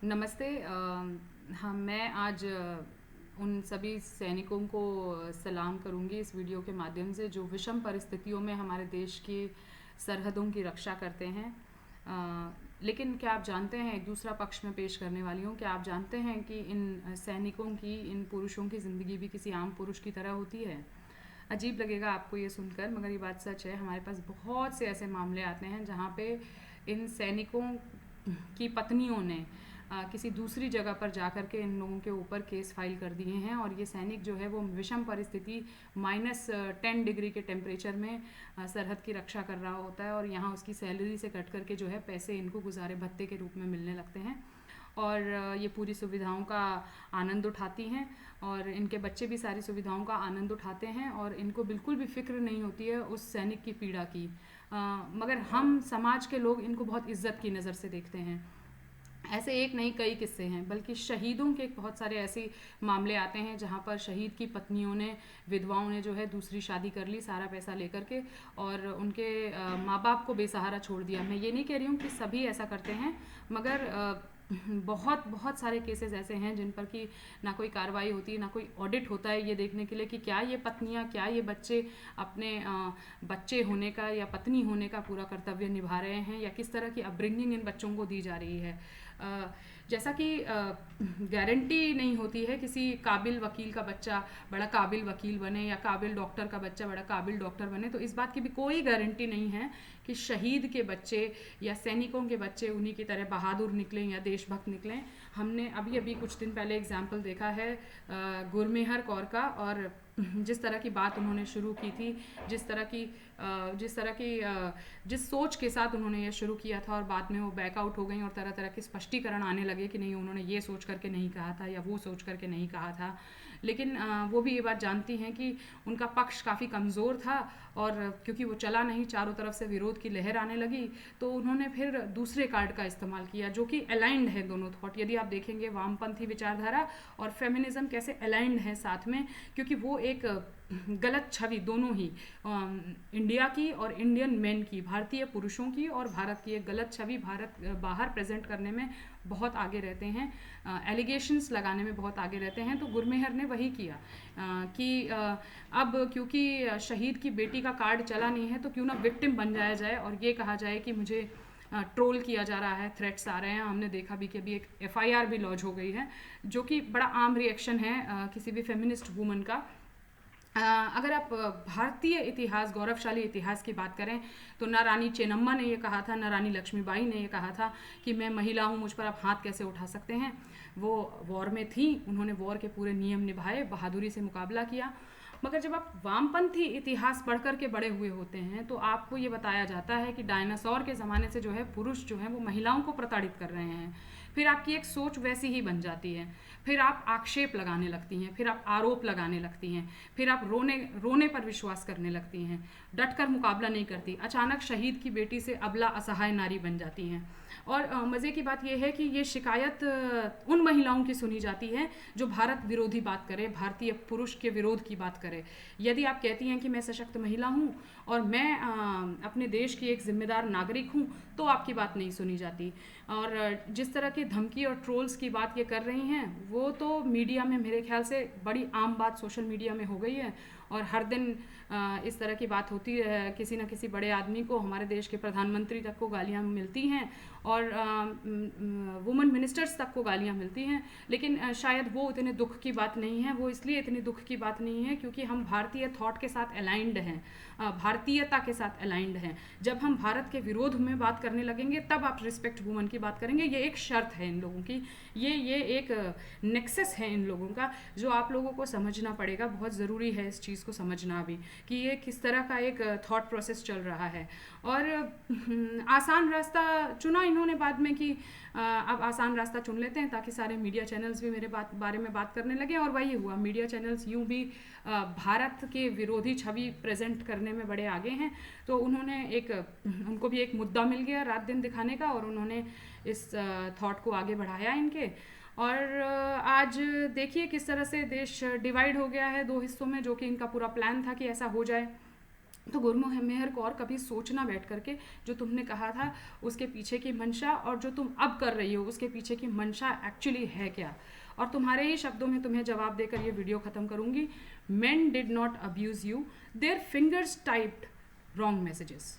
नमस्ते। हाँ, मैं आज उन सभी सैनिकों को सलाम करूँगी इस वीडियो के माध्यम से जो विषम परिस्थितियों में हमारे देश की सरहदों की रक्षा करते हैं। लेकिन क्या आप जानते हैं, एक दूसरा पक्ष में पेश करने वाली हूँ, क्या आप जानते हैं कि इन सैनिकों की, इन पुरुषों की ज़िंदगी भी किसी आम पुरुष की तरह होती है। अजीब लगेगा आपको ये सुनकर, मगर ये बात सच है। हमारे पास बहुत से ऐसे मामले आते हैं जहाँ पे इन सैनिकों की पत्नियों ने किसी दूसरी जगह पर जा कर के इन लोगों के ऊपर केस फाइल कर दिए हैं, और ये सैनिक जो है वो विषम परिस्थिति -10 डिग्री के टेम्परेचर में सरहद की रक्षा कर रहा होता है, और यहाँ उसकी सैलरी से कट करके जो है पैसे इनको गुजारे भत्ते के रूप में मिलने लगते हैं। और ये पूरी सुविधाओं का आनंद उठाती हैं, और इनके बच्चे भी सारी सुविधाओं का आनंद उठाते हैं, और इनको बिल्कुल भी फिक्र नहीं होती है उस सैनिक की पीड़ा की। मगर हम समाज के लोग इनको बहुत इज्जत की नज़र से देखते हैं। ऐसे एक नहीं, कई किस्से हैं, बल्कि शहीदों के बहुत सारे ऐसे मामले आते हैं जहाँ पर शहीद की पत्नियों ने, विधवाओं ने जो है दूसरी शादी कर ली सारा पैसा लेकर के, और उनके माँ बाप को बेसहारा छोड़ दिया। मैं ये नहीं कह रही हूँ कि सभी ऐसा करते हैं, मगर बहुत बहुत सारे केसेस ऐसे हैं जिन पर कि ना कोई कार्रवाई होती है, ना कोई ऑडिट होता है ये देखने के लिए कि क्या ये पत्नियां, क्या ये बच्चे अपने बच्चे होने का या पत्नी होने का पूरा कर्तव्य निभा रहे हैं, या किस तरह की अपब्रिंगिंग इन बच्चों को दी जा रही है। जैसा कि गारंटी नहीं होती है किसी काबिल वकील का बच्चा बड़ा काबिल वकील बने, या काबिल डॉक्टर का बच्चा बड़ा काबिल डॉक्टर बने, तो इस बात की भी कोई गारंटी नहीं है कि शहीद के बच्चे या सैनिकों के बच्चे उन्हीं की तरह बहादुर निकलें या देशभक्त निकलें। हमने अभी अभी कुछ दिन पहले एग्जाम्पल देखा है गुरमेहर कौर का, और जिस तरह की बात उन्होंने शुरू की थी, जिस सोच के साथ उन्होंने ये शुरू किया था, और बाद में वो बैकआउट हो गई और तरह तरह के स्पष्टीकरण आने लगे कि नहीं, उन्होंने ये सोच करके नहीं कहा था या वो सोच करके नहीं कहा था। लेकिन वो भी ये बात जानती हैं कि उनका पक्ष काफ़ी कमज़ोर था, और क्योंकि वो चला नहीं, चारों तरफ से विरोध की लहर आने लगी, तो उन्होंने फिर दूसरे कार्ड का इस्तेमाल किया जो कि अलाइंड है दोनों थॉट। यदि आप देखेंगे वामपंथी विचारधारा और फेमिनिज्म कैसे अलाइंड है साथ में, क्योंकि वो एक गलत छवि दोनों ही इंडिया की और इंडियन मेन की, भारतीय पुरुषों की और भारत की एक गलत छवि भारत बाहर प्रेजेंट करने में बहुत आगे रहते हैं, एलिगेशंस लगाने में बहुत आगे रहते हैं। तो गुरमेहर ने वही किया कि अब क्योंकि शहीद की बेटी का कार्ड चला नहीं है, तो क्यों ना विक्टिम बन जाया जाए और ये कहा जाए कि मुझे ट्रोल किया जा रहा है, थ्रेट्स आ रहे हैं। हमने देखा भी कि अभी एक FIR भी लॉन्च हो गई है, जो कि बड़ा आम रिएक्शन है किसी भी फेमिनिस्ट वूमन का। अगर आप भारतीय इतिहास, गौरवशाली इतिहास की बात करें, तो ना रानी चेन्नम्मा ने ये कहा था, ना रानी लक्ष्मीबाई ने ये कहा था कि मैं महिला हूँ, मुझ पर आप हाथ कैसे उठा सकते हैं। वो वॉर में थी, उन्होंने वॉर के पूरे नियम निभाए, बहादुरी से मुकाबला किया। मगर जब आप वामपंथी इतिहास पढ़ कर के बड़े हुए होते हैं, तो आपको ये बताया जाता है कि डायनासोर के ज़माने से जो है पुरुष जो है वो महिलाओं को प्रताड़ित कर रहे हैं। फिर आपकी एक सोच वैसी ही बन जाती है, फिर आप आक्षेप लगाने लगती हैं, फिर आप आरोप लगाने लगती हैं, फिर आप रोने रोने पर विश्वास करने लगती हैं, डटकर मुकाबला नहीं करती, अचानक शहीद की बेटी से अबला असहाय नारी बन जाती हैं। और मज़े की बात यह है कि ये शिकायत उन महिलाओं की सुनी जाती है जो भारत विरोधी बात करे, भारतीय पुरुष के विरोध की बात करे। यदि आप कहती हैं कि मैं सशक्त महिला हूँ और मैं अपने देश की एक जिम्मेदार नागरिक हूँ, तो आपकी बात नहीं सुनी जाती। और जिस तरह की धमकी और ट्रोल्स की बात ये कर रही हैं, वो तो मीडिया में मेरे ख्याल से बड़ी आम बात सोशल मीडिया में हो गई है, और हर दिन इस तरह की बात होती है। किसी न किसी बड़े आदमी को, हमारे देश के प्रधानमंत्री तक को गालियाँ मिलती हैं, और वुमेन मिनिस्टर्स तक को गालियाँ मिलती हैं। लेकिन शायद वो इतने दुख की बात नहीं है। वो इसलिए इतनी दुख की बात नहीं है क्योंकि हम भारतीय थॉट के साथ अलाइंड हैं, भारतीयता के साथ अलाइंड हैं। जब हम भारत के विरोध में बात करने लगेंगे, तब आप रिस्पेक्ट वुमन की बात करेंगे। ये एक शर्त है इन लोगों की, ये एक नेक्सस है इन लोगों का, जो आप लोगों को समझना पड़ेगा। बहुत ज़रूरी है इस चीज़ को समझना भी कि ये किस तरह का एक थॉट प्रोसेस चल रहा है। और आसान रास्ता चुना इन्होंने बाद में कि अब आसान रास्ता चुन लेते हैं ताकि सारे मीडिया चैनल्स भी मेरे बारे में बात करने लगे, और वही हुआ। मीडिया चैनल्स यूँ भी भारत के विरोधी छवि प्रेजेंट करने में बड़े आगे हैं, तो उन्होंने उनको भी एक मुद्दा मिल गया रात दिन दिखाने का, और उन्होंने इस थॉट को आगे बढ़ाया इनके। और आज देखिए किस तरह से देश डिवाइड हो गया है दो हिस्सों में, जो कि इनका पूरा प्लान था कि ऐसा हो जाए। तो गुरमेहर कौर, कभी सोचना बैठ करके जो तुमने कहा था उसके पीछे की मंशा और जो तुम अब कर रही हो उसके पीछे की मंशा एक्चुअली है क्या। और तुम्हारे ही शब्दों में तुम्हें जवाब देकर ये वीडियो ख़त्म करूँगी। Main did not abuse you, their fingers typed wrong messages.